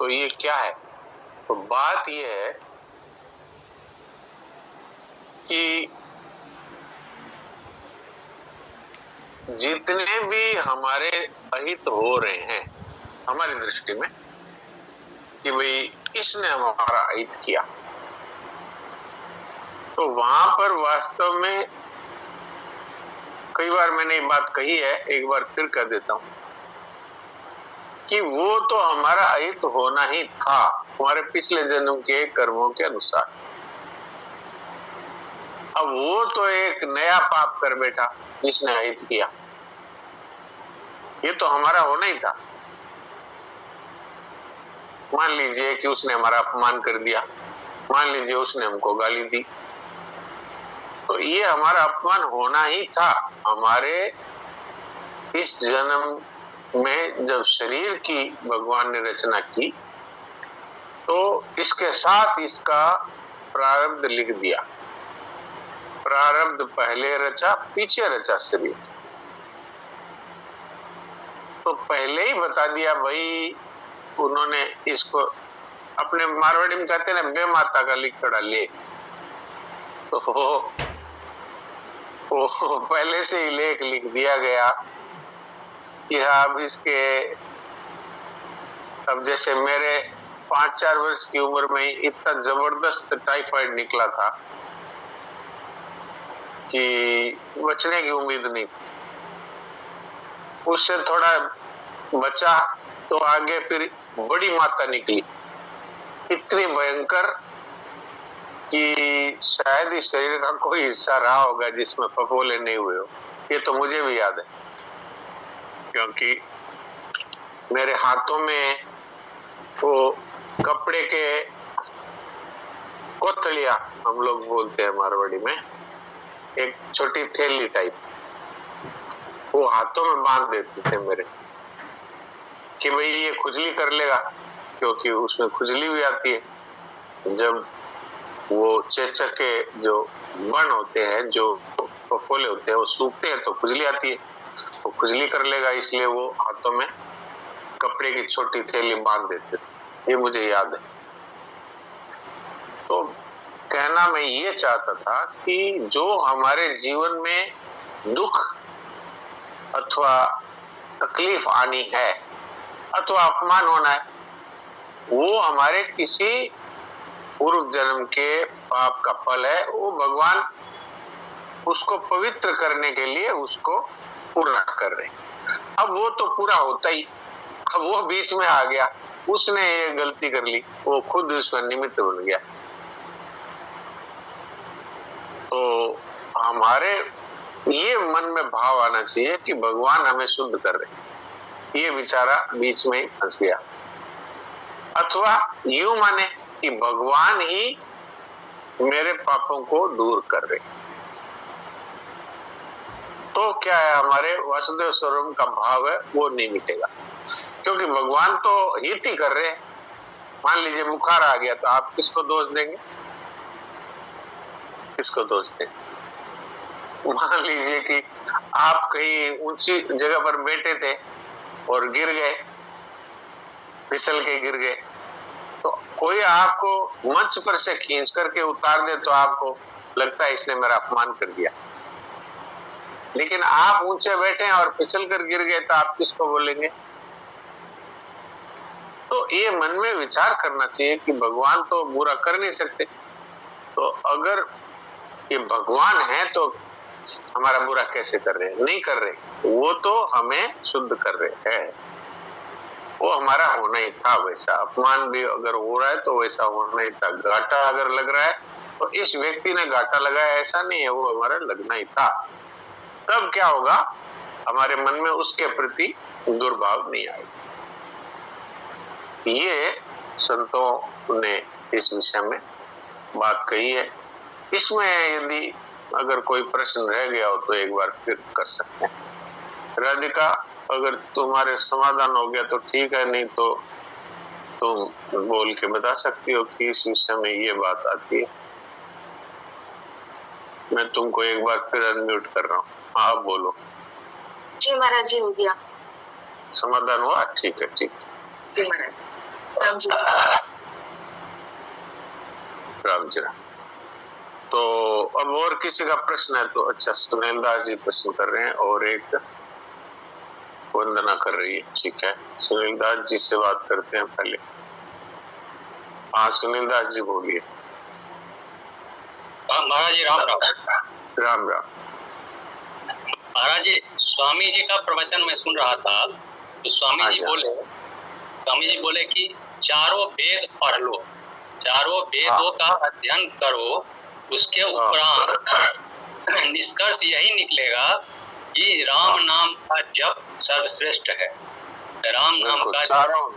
तो ये क्या है? तो बात ये है कि जितने भी हमारे अहित हो रहे हैं हमारी दृष्टि में कि भाई इसने हमारा अहित किया, तो वहां पर वास्तव में कई बार मैंने ये बात कही है, एक बार फिर कह देता हूं कि वो तो हमारा अहित होना ही था हमारे पिछले जन्म के कर्मों के अनुसार। अब वो तो एक नया पाप कर बैठा जिसने अहित किया, ये तो हमारा होना ही था। मान लीजिए कि उसने हमारा अपमान कर दिया, मान लीजिए उसने हमको गाली दी, तो ये हमारा अपमान होना ही था। हमारे इस जन्म में जब शरीर की भगवान ने रचना की तो इसके साथ इसका प्रारब्ध लिख दिया। प्रारब्ध पहले रचा, पीछे रचा शरीर, तो पहले ही बता दिया भाई। उन्होंने इसको अपने मारवाड़ी में कहते हैं बे माता का लिख खड़ा ले, तो वो पहले से ही लेख लिख दिया गया कि अब इसके, अब जैसे मेरे 5-4 वर्ष की उम्र में इतना जबरदस्त टाइफाइड निकला था कि बचने की उम्मीद नहीं थी। उससे थोड़ा बचा तो आगे फिर बड़ी माता निकली, इतनी भयंकर कि शायद इस शरीर का कोई हिस्सा रहा होगा जिसमें फफोले नहीं हुए हो। ये तो मुझे भी याद है, क्योंकि मेरे हाथों में वो कपड़े के कोथलिया, हम लोग बोलते हैं मारवाड़ी में, एक छोटी थैली टाइप, वो हाथों में बांध देते थे मेरे कि भाई ये खुजली कर लेगा, क्योंकि उसमें खुजली भी आती है जब वो चेचक के जो बन होते हैं, जो फफोले होते हैं, वो सूखते हैं तो खुजली आती है, वो खुजली कर लेगा, इसलिए वो हाथों में कपड़े की छोटी थैली बांध देते थे। ये मुझे याद है। तो कहना मैं ये चाहता था कि जो हमारे जीवन में दुख अथवा तकलीफ आनी है अथवा अपमान होना है, वो हमारे किसी पूर्व जन्म के पाप का फल है। वो भगवान उसको पवित्र करने के लिए उसको पूरा कर रहे। अब वो तो पूरा होता ही, अब वो बीच में आ गया, उसने ये गलती कर ली, वो खुद उसका निमित्त बन गया। तो हमारे ये मन में भाव आना चाहिए कि भगवान हमें शुद्ध कर रहे। ये बेचारा बीच में फंस गया, अथवा यूं माने कि भगवान ही मेरे पापों को दूर कर रहे। तो क्या है, हमारे वासुदेव स्वरूप का भाव है वो नहीं मिटेगा, क्योंकि भगवान तो हित ही कर रहे हैं। मान लीजिए बुखार आ गया तो आप किसको दोष देंगे? किसको दोष देंगे? मान लीजिए कि आप कहीं ऊंची जगह पर बैठे थे और गिर गए, फिसल के गिर गए, तो कोई आपको मंच पर से खींच करके उतार दे तो आपको लगता है इसने मेरा अपमान कर दिया। लेकिन आप ऊंचे बैठे और फिसल कर गिर गए तो आप किसको बोलेंगे? तो ये मन में विचार करना चाहिए कि भगवान तो बुरा कर नहीं सकते, तो अगर ये भगवान है तो हमारा बुरा कैसे कर रहे हैं? नहीं कर रहे, वो तो हमें शुद्ध कर रहे हैं। वो हमारा होना ही था वैसा। अपमान भी अगर हो रहा है तो वैसा होना ही था। घाटा अगर लग रहा है तो इस व्यक्ति ने घाटा लगाया ऐसा नहीं है, वो हमारा लगना ही था। तब क्या होगा, हमारे मन में उसके प्रति दुर्भाव नहीं आएगा। ये संतों ने इस विषय में बात कही है। इसमें यदि अगर कोई प्रश्न रह गया हो तो एक बार फिर कर सकते हैं। राधिका, अगर तुम्हारे समाधान हो गया तो ठीक है, नहीं तो तुम बोल के बता सकती हो कि इस विषय में ये बात आती है। मैं तुमको एक बार फिर अनम्यूट कर रहा हूँ। हाँ, आप बोलो। जी महाराज जी, हो गया। समाधान हुआ? ठीक है, ठीक। जी महाराज। राम जी। राम जी। तो अब और किसी का प्रश्न है तो? अच्छा, सुनील दास जी प्रश्न कर रहे हैं और एक वंदना कर रही है। ठीक है, सुनील दास जी से बात करते हैं पहले। हाँ सुनील दास जी बोलिए। महाराज जी राम राम। राम राम। महाराज जी, स्वामी जी का प्रवचन मैं सुन रहा था तो स्वामी जी बोले कि चारों वेद पढ़ लो, चारों वेदों का अध्ययन करो, उसके उपरांत निष्कर्ष यही निकलेगा कि राम नाम का जप सर्वश्रेष्ठ है। राम नाम का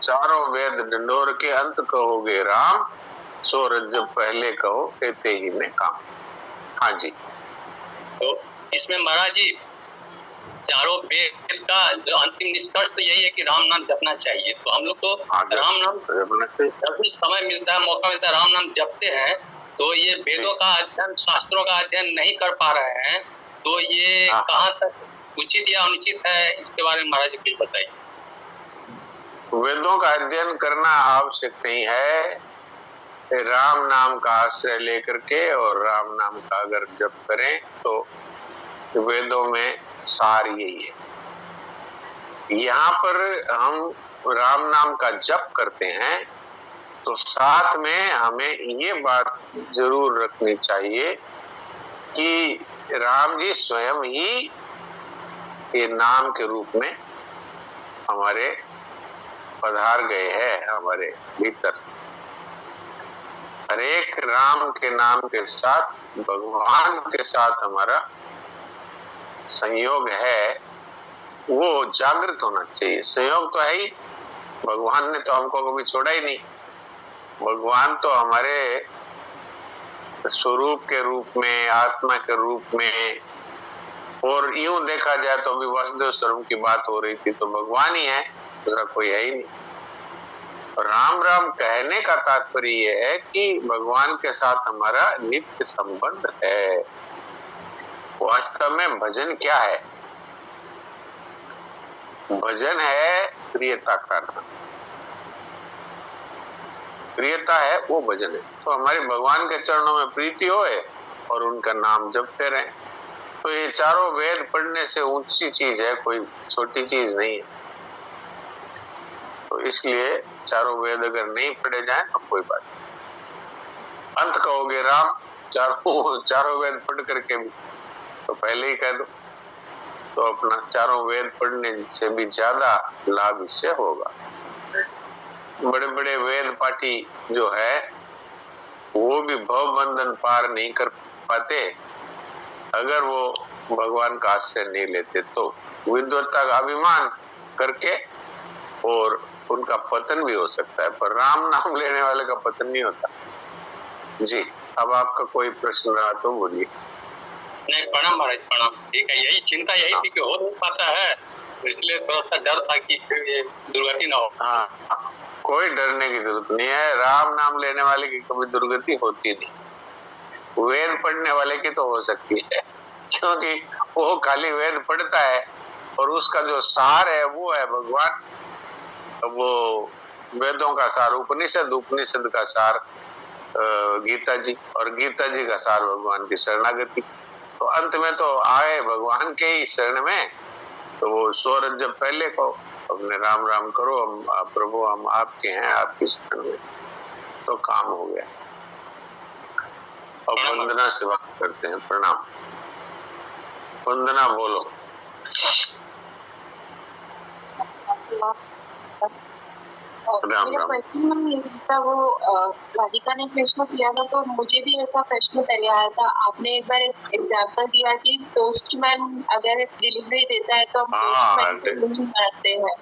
चारों वेद डंडोर के अंत कहोगे राम, सूरज जब पहले कहो कहते ही में काम। हाँ जी। तो इसमें महाराज जी चारों वेद का जो अंतिम निष्कर्ष तो यही है कि राम नाम जपना चाहिए। तो हम लोग तो राम नाम जब भी समय मिलता है, मौका मिलता है, राम नाम जपते हैं। तो ये वेदों का अध्ययन, शास्त्रों का अध्ययन नहीं कर पा रहे हैं, तो ये कहाँ तक उचित या अनुचित है, इसके बारे में महाराज जी कुछ बताइए। वेदों का अध्ययन करना आवश्यक नहीं है। राम नाम का आश्रय लेकर के और राम नाम का अगर जप करें तो वेदों में सार यही है। यहाँ पर हम राम नाम का जप करते हैं तो साथ में हमें ये बात जरूर रखनी चाहिए कि राम जी स्वयं ही ये नाम के रूप में हमारे पधार गए हैं हमारे भीतर। हरेक राम के नाम के साथ भगवान के साथ हमारा संयोग है, वो जागृत होना चाहिए। संयोग तो है ही, भगवान ने तो हमको कभी छोड़ा ही नहीं। भगवान तो हमारे स्वरूप के रूप में, आत्मा के रूप में, और यूं देखा जाए तो अभी वासुदेव स्वरूप की बात हो रही थी तो भगवान ही है, दूसरा कोई है ही नहीं। राम राम कहने का तात्पर्य यह है कि भगवान के साथ हमारा नित्य संबंध है। वास्तव में भजन क्या है? भजन है प्रियता करना, प्रियता है वो भजन है। तो हमारे भगवान के चरणों में प्रीति होए और उनका नाम जपते रहें। तो ये चारों वेद पढ़ने से ऊंची चीज है, कोई छोटी चीज नहीं है। तो इसलिए चारों वेद अगर नहीं पढ़े जाएं तो कोई बात नहीं। अंत कहोगे राम, चारों वेद पढ़ करके भी तो पहले ही कह दो, तो अपना चारों वेद पढ़ने से भी ज्यादा लाभ इससे होगा। बड़े बड़े वेद पाठी जो है वो भी भव बंधन पार नहीं कर पाते अगर वो भगवान का आश्रय नहीं लेते। तो विद्वत्ता का अभिमान करके और उनका पतन भी हो सकता है, पर राम नाम लेने वाले का पतन नहीं होता। जी, अब आपका कोई प्रश्न रहा तो बोलिए। नहीं, प्रणाम महाराज, प्रणाम। ठीक है, यही चिंता यही थी कि हो नहीं पाता है, इसलिए थोड़ा सा डर था कि फिर ये दुर्गति ना हो। हाँ, कोई डरने की जरूरत नहीं है। राम नाम लेने वाले की कभी दुर्गति होती नहीं। वेद पढ़ने वाले की तो हो सकती है, क्योंकि वो खाली वेद पढ़ता है और उसका जो सार है वो है भगवान। वो वेदों का सार उपनिषद, उपनिषद का सार गीता जी, और गीता जी का सार भगवान की शरणागति। तो अंत में तो आए भगवान के ही शरण में। तो वो सूरज जब पहले को अपने राम राम करो, हम प्रभु हम आपके हैं, आपकी शरण में, तो काम हो गया। अब वंदना से बात करते हैं। प्रणाम। वंदना बोलो। मेरा प्रश्न ऐसा, वो राधिका ने प्रश्न किया था तो मुझे भी ऐसा प्रश्न पहले आया था। आपने एक बार एक एग्जाम्पल दिया कि पोस्टमैन अगर डिलीवरी देता है तो हम पोस्टमैन को नहीं मारते हैं।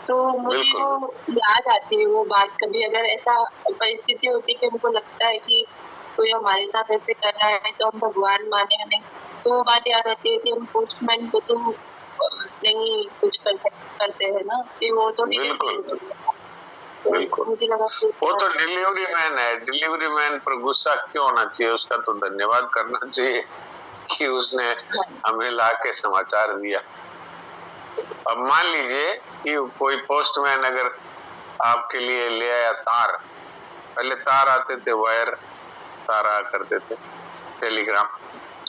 तो मुझे वो याद आती है वो बात। कभी अगर ऐसा परिस्थिति होती है कि हमको लगता है कि कोई हमारे साथ ऐसे कर रहा है तो हम भगवान माने हमें, तो वो बात याद आती है कि हम पोस्टमैन को तो नहीं कुछ करते हैं ना, कि वो तो बिल्कुल, मुझे लगा वो तो डिलीवरी मैन है। डिलीवरी मैन पर गुस्सा क्यों होना चाहिए? उसका तो धन्यवाद करना चाहिए कि उसने हमें लाके समाचार दिया। अब मान लीजिए कि कोई पोस्टमैन अगर आपके लिए ले आया तार। पहले तार आते थे, वायर तार आया करते थे, टेलीग्राम।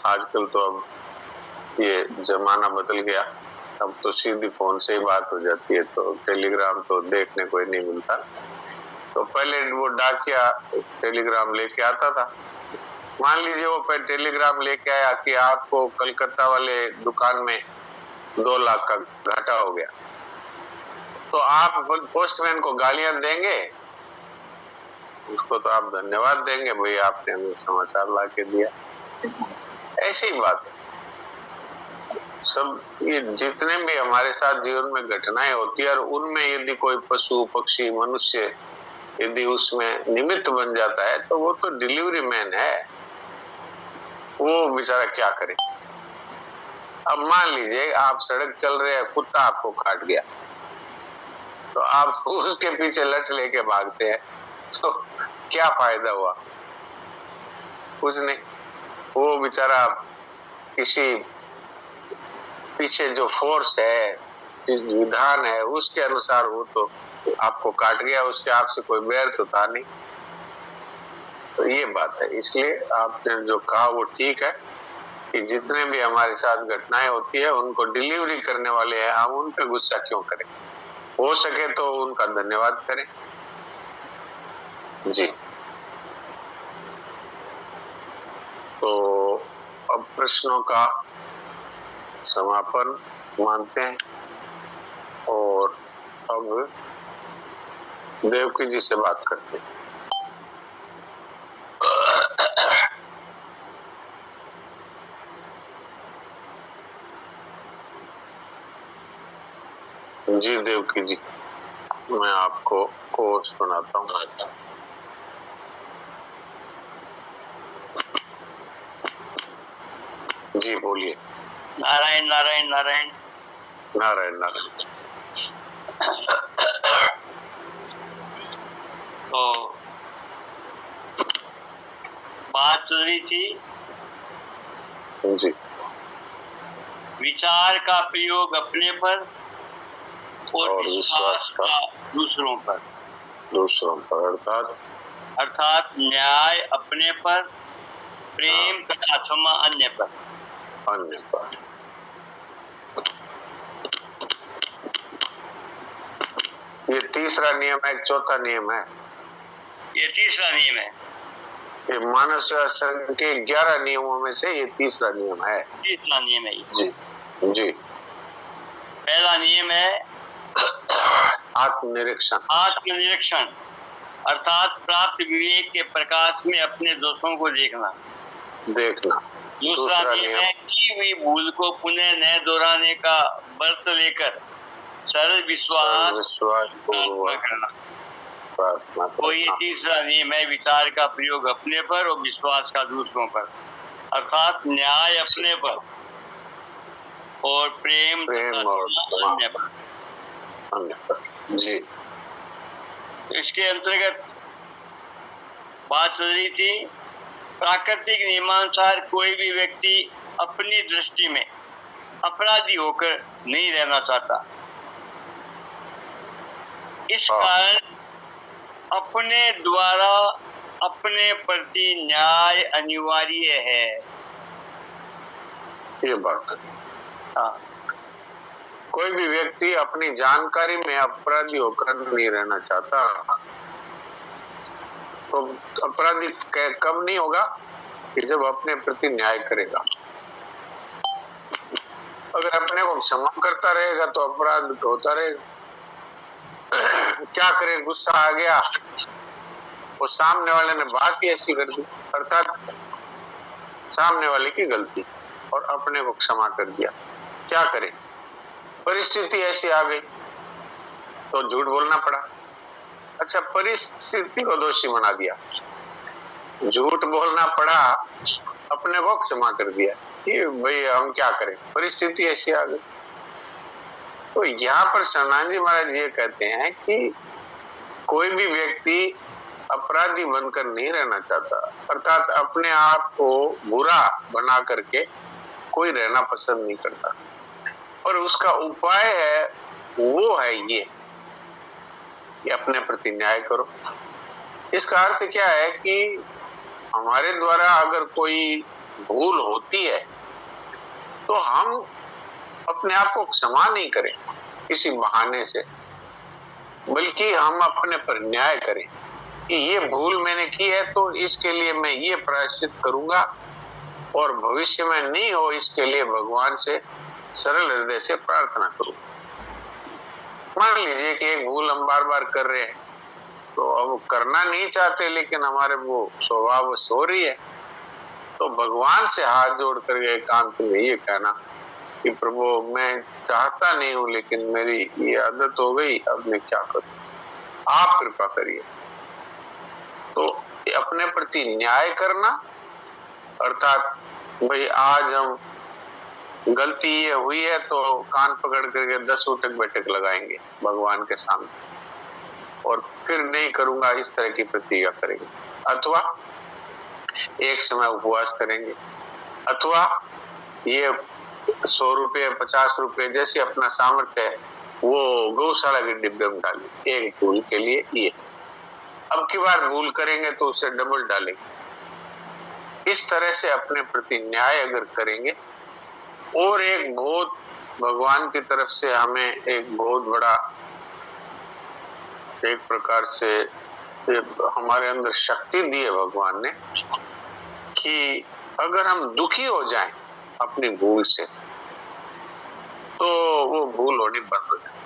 आजकल तो अब ये जमाना बदल गया, अब तो सीधी फोन से ही बात हो जाती है, तो टेलीग्राम तो देखने को ही नहीं मिलता। तो पहले वो डाकिया टेलीग्राम लेके आता था। मान लीजिए वो टेलीग्राम लेके आया कि आपको कलकत्ता वाले दुकान में 2 लाख का घाटा हो गया, तो आप पोस्टमैन को गालियां देंगे? उसको तो आप धन्यवाद देंगे, भाई आपने हमें समाचार ला के दिया। ऐसी ही बात है। सब ये जितने भी हमारे साथ जीवन में घटनाएं होती है, और उनमें यदि कोई पशु पक्षी मनुष्य यदि उसमें निमित्त बन जाता है, तो वो तो डिलीवरी मैन है, वो बेचारा क्या करे। अब मान लीजिए आप सड़क चल रहे हैं, कुत्ता आपको काट गया, तो आप उसके पीछे लठ लेके भागते हैं, तो क्या फायदा हुआ? कुछ नहीं। वो बेचारा किसी पीछे जो फोर्स है, जिस विधान है, उसके अनुसार वो तो आपको काट गया, उसके आपसे कोई बैर तो था नहीं। तो ये बात है। इसलिए आपने जो कहा वो ठीक है कि जितने भी हमारे साथ घटनाएं होती है, उनको डिलीवरी करने वाले हैं, हम उन पे गुस्सा क्यों करें? हो सके तो उनका धन्यवाद करें। जी, तो अब प्रश्नों का समापन मानते हैं, और अब देवकी जी से बात करते हैं। जी देवकी जी, मैं आपको कोर्स बनाता हूँ। जी बोलिए। नारायण नारायण नारायण नारायण नारायण। तो बात चल रही थी जी, विचार का प्रयोग अपने पर और विश्वास का दूसरों पर। अर्थात न्याय अपने पर, प्रेम तथा क्षमा अन्य पर। ये तीसरा नियम है, चौथा नियम है? ये तीसरा नियम है। ये मानव सेवा संघ के 11 नियमों में से ये तीसरा नियम है। तीसरा नियम है। जी जी। पहला नियम है आत्मनिरीक्षण, अर्थात प्राप्त विवेक के प्रकाश में अपने दोषों को देखना। दूसरा नियम है की हुई भूल को पुनः न दोहराने का व्रत लेकर सरल विश्वास करना। तो ये तीसरा नियम है विचार का प्रयोग अपने पर और विश्वास का दूसरों पर, अर्थात न्याय अपने पर और प्रेम अन्य पर। जी। इसके अंतर्गत बात चल रही थी प्राकृतिक नियमानुसार कोई भी व्यक्ति अपनी दृष्टि में अपराधी होकर नहीं रहना चाहता। इस कारण अपने द्वारा अपने प्रति न्याय अनिवार्य है। ये बात है। हाँ। कोई भी व्यक्ति अपनी जानकारी में अपराधी होकर नहीं रहना चाहता, तो अपराधी कब नहीं होगा? कि जब अपने प्रति न्याय करेगा। अगर अपने को क्षमा करता रहेगा तो अपराध होता रहेगा। क्या करे, गुस्सा आ गया, वो सामने वाले ने बात ही ऐसी कर दी, अर्थात सामने वाले की गलती, और अपने को क्षमा कर दिया। क्या करे, परिस्थिति ऐसी आ गई तो झूठ बोलना पड़ा। अच्छा, परिस्थिति को दोषी बना दिया, झूठ बोलना पड़ा, अपने को क्षमा कर दिया। ये भाई हम क्या करें, परिस्थिति ऐसी आ गई। तो यहाँ पर शरणानंद जी महाराज ये कहते हैं कि कोई भी व्यक्ति अपराधी बनकर नहीं रहना चाहता, अर्थात अपने आप को बुरा बना करके कोई रहना पसंद नहीं करता, और उसका उपाय है वो है कि अपने प्रति न्याय करो। इसका अर्थ क्या है कि हमारे द्वारा अगर कोई भूल होती है तो हम अपने आप को क्षमा नहीं करें किसी बहाने से, बल्कि हम अपने पर न्याय करें कि ये भूल मैंने की है तो इसके लिए मैं ये प्रायश्चित करूंगा और भविष्य में नहीं हो इसके लिए भगवान से सरल हृदय से प्रार्थना करूं। मान लीजिए कि एक भूल हम बार बार कर रहे हैं तो अब करना नहीं चाहते लेकिन हमारे वो स्वभाव हो रही है, तो भगवान से हाथ जोड़ कर एकांत में ये कहना कि प्रभु मैं चाहता नहीं हूं लेकिन मेरी ये आदत हो गई, अब मैं क्या करूं, आप कृपा करिए। तो अपने प्रति न्याय करना अर्थात भाई आज हम गलती ये हुई है तो कान पकड़ करके 10 उठक बैठक लगाएंगे भगवान के सामने और फिर नहीं करूंगा इस तरह की प्रतिज्ञा करेंगे, अथवा एक समय उपवास करेंगे, अथवा ये 100 रुपये 50 रुपये जैसे अपना सामर्थ्य है वो गौशाला के डिब्बे में डालें एक भूल के लिए। ये अब की बार भूल करेंगे तो उसे डबल डालेंगे। इस तरह से अपने प्रति न्याय अगर करेंगे और एक बहुत भगवान की तरफ से हमें एक बहुत बड़ा एक प्रकार से हमारे अंदर शक्ति दी है भगवान ने कि अगर हम दुखी हो जाएं अपनी भूल से तो वो भूल होनी बंद हो जाए।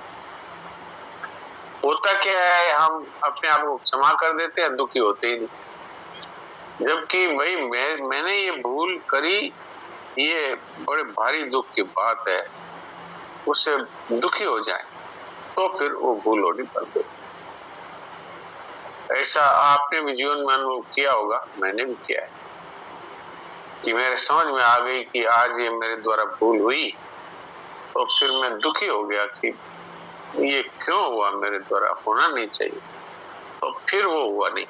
होता क्या है, हम अपने आप को क्षमा कर देते हैं, दुखी होते ही नहीं, जबकि भाई मैंने ये भूल करी, ये बड़े भारी दुख की बात है, उससे दुखी हो जाए तो फिर वो भूल होनी बंद हो। ऐसा आपने भी जीवन में अनुभव किया होगा, मैंने भी किया है कि मेरे समझ में आ गई कि आज ये मेरे द्वारा भूल हुई तो फिर मैं दुखी हो गया कि ये क्यों हुआ, मेरे द्वारा होना नहीं चाहिए, तो फिर वो हुआ नहीं।